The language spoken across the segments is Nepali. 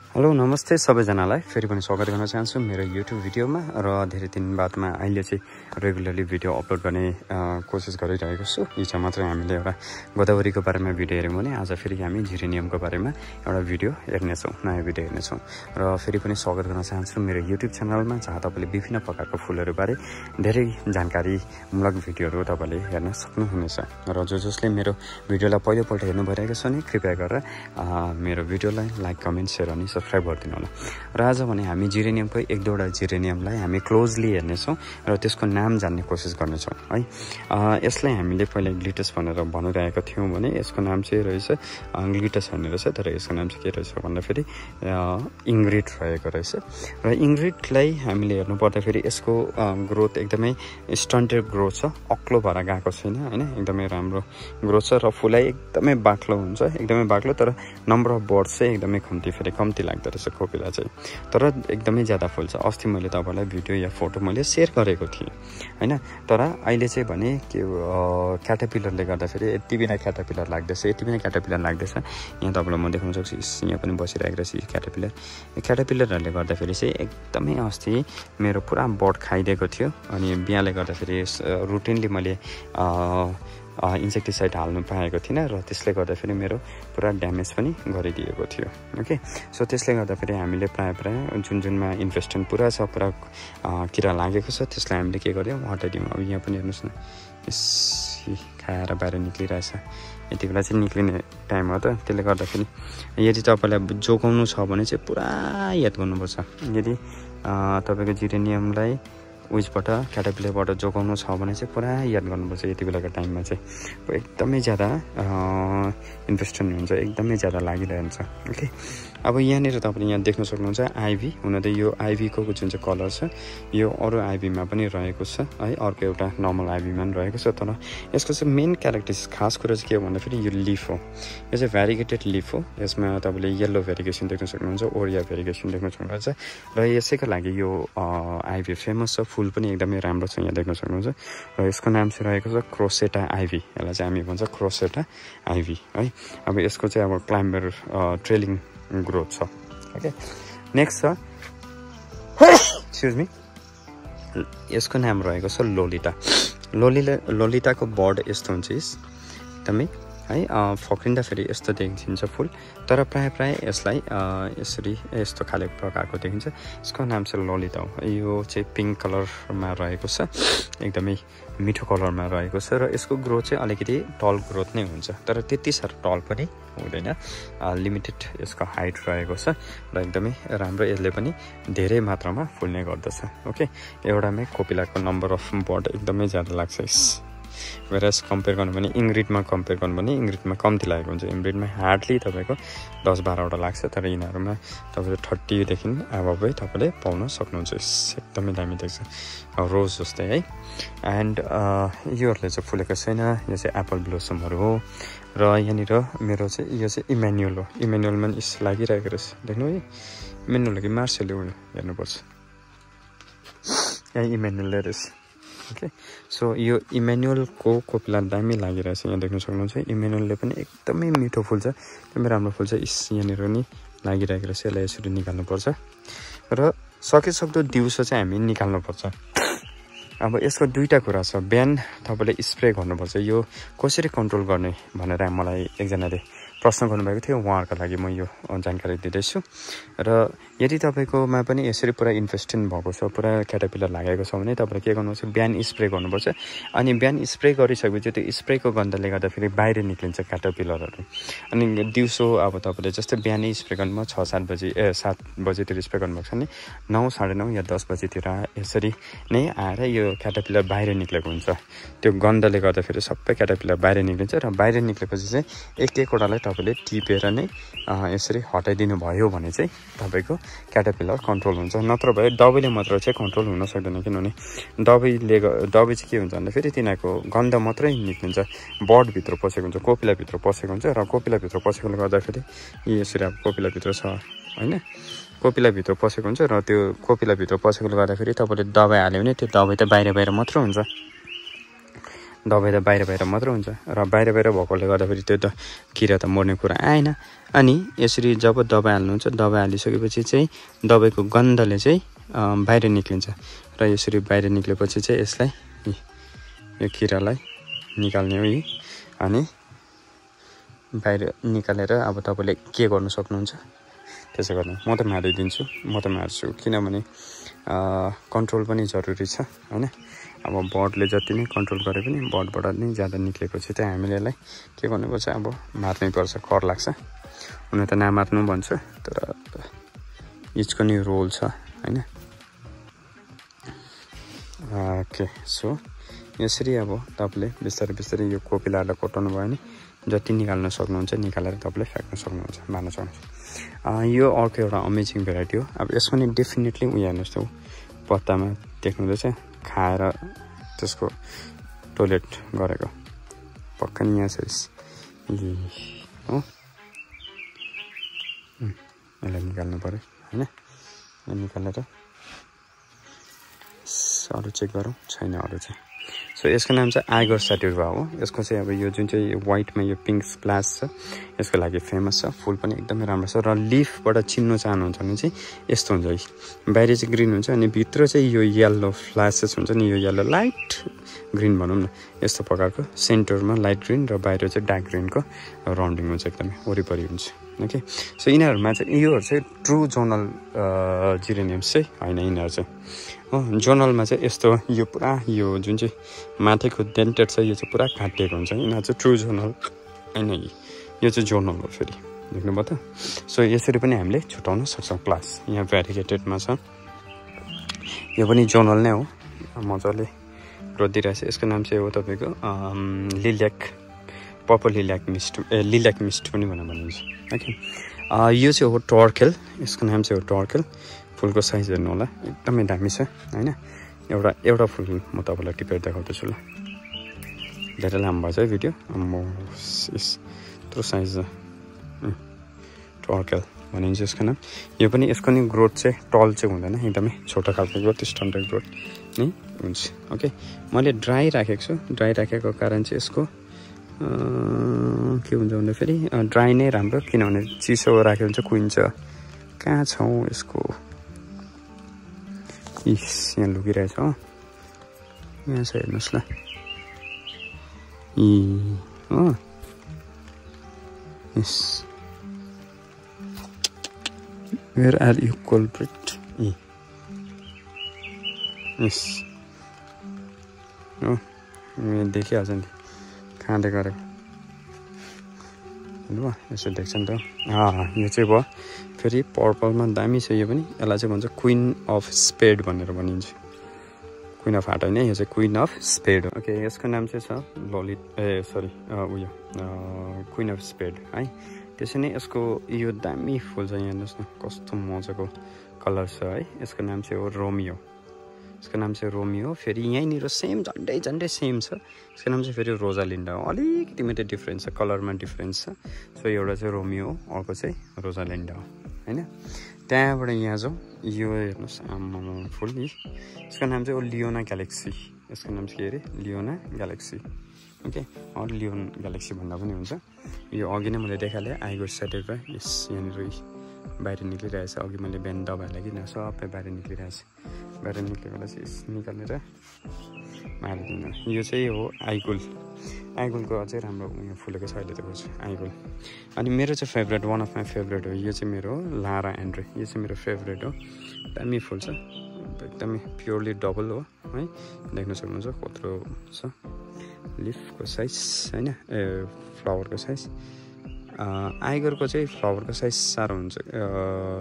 हेलो नमस्ते सबैजनालाई फेरि पनि स्वागत गर्न चाहन्छु मेरो युट्युब भिडियोमा र धेरै दिन बादमा अहिले चाहिँ रेगुलरली भिडियो अपलोड गर्ने कोसिस गरिरहेको छु। हिजो मात्रै हामीले एउटा गोदावरीको बारेमा भिडियो हेर्यौं भने आज फेरि हामी जिरेनियमको बारेमा एउटा भिडियो हेर्नेछौं, नयाँ भिडियो हेर्नेछौं र फेरि पनि स्वागत गर्न चाहन्छु मेरो युट्युब च्यानलमा जहाँ तपाईले विभिन्न प्रकारको फुलहरु बारे धेरै जानकारीमूलक भिडियोहरु तपाईले हेर्न सक्नुहुनेछ र जसले मेरो भिडियोलाई पहिलोपल्ट हेर्नु भइरहेको छ नि कृपया गरेर मेरो भिडियोलाई लाइक कमेन्ट शेयर अनि सब्स्क्राइब गरिदिनु होला। र आज भने हामी जिरेनियमको एक दुईवटा जिरेनियमलाई हामी क्लोजली हेर्नेछौं र त्यसको नाम जान्ने कोसिस गर्नेछौं है। यसलाई हामीले पहिला ग्लिटस भनेर भनिरहेको थियौं भने यसको नाम चाहिँ रहेछ ग्लिटस भन्ने रहेछ, तर यसको नाम चाहिँ के रहेछ भन्दाखेरि इङ्ग्रिड रहेको रहेछ। र इङ्ग्रिडलाई हामीले हेर्नु पर्दाखेरि यसको ग्रोथ एकदमै स्टन्टेड ग्रोथ छ, अक्लो भएर गएको छैन हैन, एकदमै राम्रो ग्रोथ छ र फुलै एकदमै बाक्लो हुन्छ, एकदमै बाक्लो, तर नम्बर अफ बर्ड्स चाहिँ एकदमै कम्ती लाग्दो रहेछ कोपिला चाहिँ, तर एकदमै ज्यादा फुल छ। अस्ति मैले तपाईलाई भिडियो या फोटो मैले शेयर गरेको थिएँ हैन, तर अहिले चाहिँ भने के क्याटरपिलरले गर्दाखेरि यति बिना क्याटरपिलर लाग्दैछ, यहाँ तपाईलाई म देखाउन सक्छु, यहाँ पनि बसिरहेको रहेछ क्याटरपिलर। क्याटरपिलरहरूले गर्दाखेरि चाहिँ एकदमै अस्ति मेरो पुरा बर्ड खाइदिएको थियो अनि बिहाले गर्दाखेरि रुटिनली मैले इन्सेक्टिसाइड हाल्नु पाएको थिइनँ र त्यसले गर्दाखेरि मेरो पुरा ड्यामेज पनि गरिदिएको थियो। ओके, सो त्यसले गर्दाखेरि हामीले प्राय जुनमा इन्भेस्टमेन्ट पुरा छ, पुरा किरा लागेको छ, त्यसलाई हामीले के गर्यौं हटाइदियौं। अब यहाँ पनि हेर्नुस् न, खाएर बाहिर निक्लिरहेछ, यति बेला चाहिँ निक्लिने टाइम हो त, त्यसले गर्दाखेरि यदि तपाईलाई जोगाउनु छ भने चाहिँ पुरा याद गर्नुपर्छ। यदि तपाईको जिरेनियमलाई उइसबाट क्याटरपिलरबाट जोगाउनु छ भने चाहिँ पुरा याद गर्नुपर्छ। यति बेलाको टाइममा चाहिँ एकदमै ज्यादा इन्भेस्टमेन्ट हुन्छ, एकदमै ज्यादा लागिरहन्छ। ओके, अब यहाँनिर तपाईले यहाँ देख्न सक्नुहुन्छ आइभी, हुन त यो आइभीको जुन चाहिँ कलर छ यो अरू आइभीमा पनि रहेको छ है, अर्को एउटा नर्मल आइभीमा पनि रहेको छ, तर यसको चाहिँ मेन क्यारेक्टरिस्टिक्स खास कुरा चाहिँ के हो भन्दाखेरि यो लिफ हो, यो चाहिँ भ्यारिगेटेड लिफ हो। यसमा तपाईले येलो भेरिगेसन देख्न सक्नुहुन्छ, ओरिया भेरिगेसन देख्न सक्नुहुन्छ र यसैको लागि यो आइभी फेमस छ। फुल पनि एकदमै राम्रो छ, यहाँ देख्न सक्नुहुन्छ र यसको नाम चाहिँ रहेको छ क्रोसेटा आइभी, यसलाई चाहिँ हामी भन्छ क्रोसेटा आइभी है। अब यसको चाहिँ अब क्लाइम्बर ट्रेलिङ ग्रोथ छ। ओके, नेक्स्ट छ एक्सक्युज मी, यसको नाम रहेको छ लोलिता। लोलिताको बर्ड यस्तो हुन्छ एकदमै है, फक्रिँदा फेरि यस्तो देखिन्छ फुल, तर प्राय यसलाई यसरी यस्तो खाले प्रकारको देखिन्छ। यसको नाम चाहिँ लोलिता हो। यो चाहिँ पिङ्क कलरमा रहेको छ, एकदमै मिठो कलरमा रहेको छ र यसको ग्रोथ चाहिँ अलिकति टल ग्रोथ नै हुन्छ, तर त्यति साह्रो टल पनि हुँदैन, लिमिटेड यसको हाइट रहेको छ र एकदमै राम्रो, यसले पनि धेरै मात्रामा फुल्ने गर्दछ। ओके, एउटामै कोपिलाको नम्बर अफ बर्ड एकदमै ज्यादा लाग्छ। वेरास कम्पेयर गर्नु भने इङ्ग्रिडमा कम्पेयर गर्नु भने इङ्ग्रिडमा कम्ती लागेको हुन्छ, इङ्ग्रिडमा हार्डली तपाईँको 10-12वटा लाग्छ, तर यिनीहरूमा तपाईँले 30 देखि अबबै तपाईँले पाउन सक्नुहुन्छ। एकदमै दामी देख्छ, रोज जस्तै है। एन्ड योहरूले चाहिँ फुलेको छैन, यो चाहिँ एप्पल ब्लोसमहरू हो र यहाँनिर मेरो चाहिँ यो चाहिँ इमेन्युल हो। इमेन्युलमा इस लागिरहेको रहेछ, देख्नु है, इमेन्युल कि मार्सेल हो हेर्नुपर्छ, यहाँ इमेन्युल रहेछ। ओके, सो यो इमेन्युलको कोपिला दामी लागिरहेछ, यहाँ देख्न सक्नुहुन्छ। इमेन्युलले पनि एकदमै मिठो फुल्छ, एकदमै राम्रो फुल्छ, यहाँनिर नि लागिरहेको रहेछ, यसलाई यसरी निकाल्नुपर्छ र सकेसक्दो दिउँसो चाहिँ हामी निकाल्नुपर्छ। अब यसको दुईटा कुरा छ, बिहान तपाईँले स्प्रे गर्नुपर्छ। यो कसरी कन्ट्रोल गर्ने भनेर मलाई एकजनाले प्रश्न गर्नुभएको थियो, उहाँहरूको लागि म यो जानकारी दिँदैछु। र यदि तपाईँकोमा पनि यसरी पुरा इन्भेस्टमेन्ट भएको छ, पुरा क्याटरपिलर लागेको छ भने तपाईँले के गर्नुपर्छ, बिहान स्प्रे गर्नुपर्छ। अनि बिहान स्प्रे गरिसकेपछि त्यो स्प्रेको गन्धले गर्दाखेरि बाहिर निक्लिन्छ क्याटरपिलरहरू। अनि दिउँसो अब तपाईँले जस्तै बिहानै स्प्रे गर्नुभयो 7 बजीतिर स्प्रे गर्नुभएको छ भने 9, 9:30 या 10 बजीतिर यसरी नै आएर यो क्याटरपिलर बाहिर निक्लेको हुन्छ। त्यो गन्धले गर्दाखेरि सबै क्याटरपिलर बाहिर निक्लिन्छ र बाहिर निक्लेपछि चाहिँ एक-एकवटालाई तपाईँले टिपेर नै यसरी हटाइदिनु भयो भने चाहिँ तपाईँको क्याटरपिलर कन्ट्रोल हुन्छ। नत्र भए दबाईले मात्र चाहिँ कन्ट्रोल हुन सक्दैन, किनभने दबाई चाहिँ के हुन्छ भन्दाखेरि तिनीहरूको गन्ध मात्रै निक्लिन्छ, बर्डभित्र पसेको हुन्छ, कोपिलाभित्र पसेको हुन्छ र कोपिलाभित्र पसेकोले गर्दाखेरि यसरी अब कोपिलाभित्र छ होइन, कोपिलाभित्र पसेको हुन्छ र त्यो कोपिलाभित्र पसेकोले गर्दाखेरि तपाईँले दबाई हाल्यो भने त्यो दबाई त बाहिर मात्र हुन्छ दबाई त बाहिर मात्र हुन्छ र बाहिर भएकोले गर्दाखेरि त्यो त किरा त मर्ने कुरा आएन। अनि यसरी जब दबाई हाल्नुहुन्छ, दबाई हालिसकेपछि चाहिँ दबाईको गन्धले चाहिँ बाहिर निक्लिन्छ र यसरी बाहिर निक्लेपछि चाहिँ यसलाई यो किरालाई निकाल्ने हो यी। अनि बाहिर निकालेर अब तपाईँले के गर्नु सक्नुहुन्छ त्यसो गर्नु। म त मारिदिन्छु, म त मार्छु, किनभने कन्ट्रोल पनि जरुरी छ हैन। अब बर्डले जति नै कन्ट्रोल गरे पनि बर्डबाट नै ज्यादा निक्लेपछि चाहिँ हामीले यसलाई के गर्नुपर्छ, अब मार्नै पर्छ, कर लाग्छ। हुन त नमार्नु भन्छ, तर इचको नि रोल छ हैन। ओके, सो यसरी अब तपाईँले बिस्तारै यो कोपिलाहरूलाई कोटाउनु भयो भने जति निकाल्न सक्नुहुन्छ निकालेर तपाईँले फ्याँक्न सक्नुहुन्छ, मार्न सक्नुहुन्छ। यो अर्को एउटा अमेजिङ भेराइटी हो। अब यसमा नि डेफिनेटली उयो हेर्नुहोस् त, पत्तामा देख्नुहुँदैछ खाएर त्यसको टोइलेट गरेको पक्का नि यहाँ छ हो। यसलाई निकाल्नु पऱ्यो होइन। निकालेर अरू चेक गरौँ, छैन अरू चाहिँ। सो यसको नाम चाहिँ आइगर सटिवा हो। यसको चाहिँ अब यो जुन चाहिँ वाइटमा यो पिङ्क स्प्ल्यास छ यसको लागि फेमस छ। फुल पनि एकदमै राम्रो छ र लिफबाट चिन्नु चाहनुहुन्छ भने चाहिँ यस्तो हुन्छ है, बाहिर चाहिँ ग्रिन हुन्छ अनि भित्र चाहिँ यो येल्लो फ्ल्यासेस हुन्छ नि, यो येल्लो लाइट ग्रिन भनौँ न, यस्तो प्रकारको सेन्टरमा लाइट ग्रिन र बाहिर चाहिँ डार्क ग्रिनको राउन्डिङ हुन्छ, एकदमै वरिपरि हुन्छ। ओके, सो यिनीहरूमा चाहिँ योहरू चाहिँ ट्रु जोनल जिरेनियम्स चाहिँ होइन। यिनीहरू चाहिँ जोनलमा चाहिँ यस्तो यो पुरा यो जुन चाहिँ माथिको डेन्टेड छ यो चाहिँ पुरा काटिएको हुन्छ। यिनीहरू चाहिँ ट्रु जोनल होइन, यो चाहिँ जोनल हो। फेरि देख्नुभयो त। सो यसरी पनि हामीले छुटाउन सक्छौँ क्लास। यहाँ भ्यारिगेटेडमा छ, यो पनि जोनल नै हो, मजाले रोदिरहेछ। यसको नाम चाहिँ हो तपाईँको लिल्याक, पर्पल लिल्याक मिस्ट, लिल्याक मिस्ट पनि भनेर भनिन्छ। ओके, यो चाहिँ हो टर्केल, यसको नाम चाहिँ हो टर्केल। फुलको साइज हेर्नु होला, एकदमै दामी छ होइन। एउटा फुल म तपाईँलाई टिपेर देखाउँदैछु ल, धेरै लामो भएछ है भिडियो। म यत्रो साइज टर्केल भनिन्छ यसको नाम। यो पनि यसको नि ग्रोथ चाहिँ टल चाहिँ हुँदैन, एकदमै छोटो खालको ग्रोथ, स्टन्डर्ड ग्रोथ नै हुन्छ। ओके, मैले ड्राई राखेको छु। ड्राई राखेको कारण चाहिँ यसको के हुन्छ भन्दाखेरि ड्राई नै राम्रो, किनभने चिसो राख्यो भने चाहिँ कुहिन्छ। कहाँ छौँ यसको, इस यहाँ लुकिरहेछ हो, यहाँ छ हेर्नुहोस् ल। हो यस, वेयर आर यु कल्प्रिट। यस हो, देखिहाल्छ नि खाँदै गरेको, हेर्नुभयो, यसो देख्छ नि त। यो चाहिँ भयो फेरि पर्पलमा दामी छ। यो पनि यसलाई चाहिँ भन्छ क्विन अफ स्पेड भनेर भनिन्छ। क्विन अफ हार्ट होइन, यो चाहिँ क्विन अफ स्पेड हो। ओके, यसको नाम चाहिँ छ ललित, उयो क्विन अफ स्पेड है। त्यसै नै यसको यो दामी फुल छ, यहाँ हेर्नुहोस् न कस्तो मजाको कलर छ है। यसको नाम चाहिँ हो रोमियो, यसको नाम चाहिँ रोमियो। फेरि यहीँनिर सेम झन्डै सेम छ। यसको नाम चाहिँ फेरि रोजालिन्डा हो, अलिकति मात्रै डिफ्रेन्स छ, कलरमा डिफ्रेन्स छ। सो एउटा चाहिँ रोमियो हो, अर्को चाहिँ रोजालिन्डा हो होइन। त्यहाँबाट यहाँ जाउँ, यो हेर्नुहोस् आम्मा फुल नि, यसको नाम चाहिँ हो लियोना ग्यालेक्सी। यसको नाम चाहिँ के अरे, लियोना ग्यालेक्सी। ओके, अरू लियोन ग्यालेक्सी भन्दा पनि हुन्छ। यो अघि नै मैले देखाएँ आइगर सटिवा, यस यहाँनिर बाहिर निक्लिरहेछ। अघि मैले बिहान दबाई हालेँ कि सबै बाहिर निक्लिरहेछ। बाहिर निक्लेकोलाई चाहिँ निकालेर मारिदिनु। यो चाहिँ हो आइगुल। आइगुलको अझै राम्रो उयो फुलेको छ अहिले त आइगुल। अनि मेरो चाहिँ favourite, one of my favourite हो, यो चाहिँ मेरो लारा एन्ड्रे। यो चाहिँ मेरो फेभरेट हो, दामी फुल छ, एकदमै प्योरली डबल हो है। देख्न सक्नुहुन्छ कत्रो छ लिफको साइज होइन, फ्लावरको साइज। आइगरको चाहिँ फ्लावरको साइज साह्रो हुन्छ,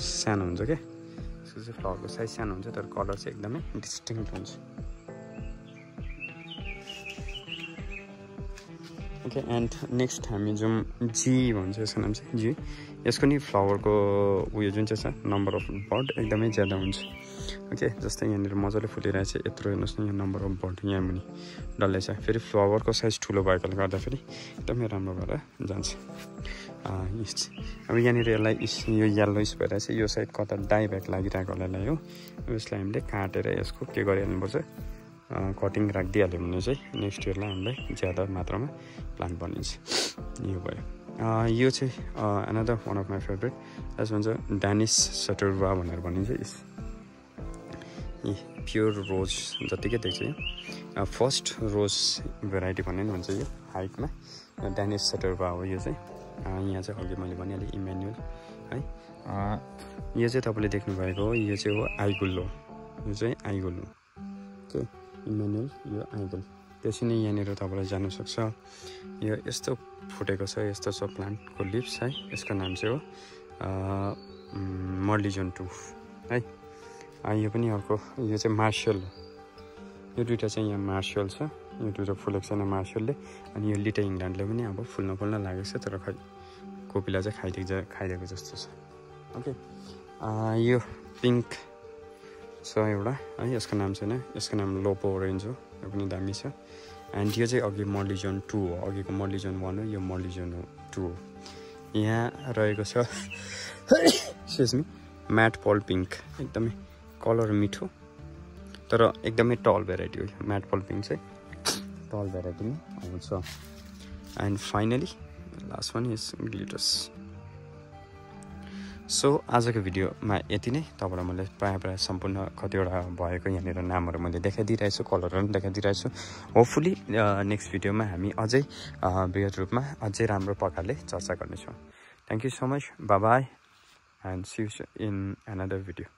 सानो हुन्छ क्या। यसको चाहिँ फ्लावरको साइज सानो हुन्छ, तर कलर चाहिँ एकदमै डिस्टिङ्क्ट हुन्छ। ओके, एन्ड नेक्स्ट हामी जाउँ जी भन्छ, यसको नाम चाहिँ जी। यसको नि फ्लावरको उयो जुन चाहिँ छ नम्बर अफ बर्ड एकदमै ज्यादा हुन्छ। ओके, जस्तै यहाँनिर मजाले फुलिरहेछ, यत्रो हेर्नुहोस् न, यो नम्बर अफ बर्ड यहाँ मुनि डल्लै छ। फेरि फ्लावरको साइज ठुलो भएकोले गर्दाखेरि एकदमै राम्रो भएर जान्छ। अब यहाँनिर यसलाई यो येल्लोइस भइरहेछ, यो साइड कता डाइब्याक लागिरहेको होला हो। यसलाई हामीले काटेर यसको के गरिहाल्नुपर्छ, कटिङ राखिदिइहाल्यो भने चाहिँ नेक्स्ट इयरलाई हामीलाई ज्यादा मात्रामा प्लान्ट बनिन्छ। यो भयो। यो चाहिँ another one of my favourite जसमा भन्छ ड्यानिस सटरवा भनेर भनिन्छ। यस यी प्योर रोज जतिकै देख्छ यो फर्स्ट रोज भेराइटी भन्ने भन्छ यो हाइटमा ड्यानिस सटरवा हो। यो चाहिँ यहाँ चाहिँ अघि मैले भनिहालेँ इम्यानुअल है। यो चाहिँ तपाईँले देख्नुभएको हो यो चाहिँ हो आइगुल हो। यो चाहिँ आइगुल हो ओके इम्यानुअल यो आइगुल। त्यसै नै यहाँनिर तपाईँलाई जानु सक्छ यो यस्तो फुटेको छ यस्तो छ प्लान्टको लिप्स है। यसको नाम चाहिँ हो मर्लिजन 2 है। यो पनि अर्को यो चाहिँ मार्शल हो। यो दुइटा चाहिँ यहाँ मार्शल छ यो दुइटा फुलेको छैन मार्शलले। अनि यो लिटल इङ्ग्ल्यान्डले पनि अब फुल्न लागेको छ तर खै कोपिला चाहिँ खाइदिएको जस्तो छ ओके। यो पिङ्क छ एउटा है यसको नाम छैन यसको नाम लोपो ओरेन्ज हो। यो पनि दामी छ। एन्ड यो चाहिँ अघि मर्लिजन 2 हो। अघिको मर्लिजन 1 हो यो मर्लिजन 2 हो। यहाँ रहेको छ एक्सक्युज मी म्याट पल पिङ्क एकदमै कलर मिठो तर एकदमै टल भेराइटी हो। म्याट पल पिङ्क चाहिँ टल भेराइटीमा आउँछ। And finally last one is glitters. So आजको भिडियोमा यति नै। तपाईँलाई मैले प्रायः सम्पूर्ण कतिवटा भएको यहाँनिर नामहरू मैले देखाइदिइरहेको छु कलरहरू पनि देखाइदिइरहेको छु। होपफुली नेक्स्ट भिडियोमा हामी अझै बृहत रूपमा अझै राम्रो प्रकारले चर्चा गर्नेछौँ। Thank you so much bye bye and see you in another video.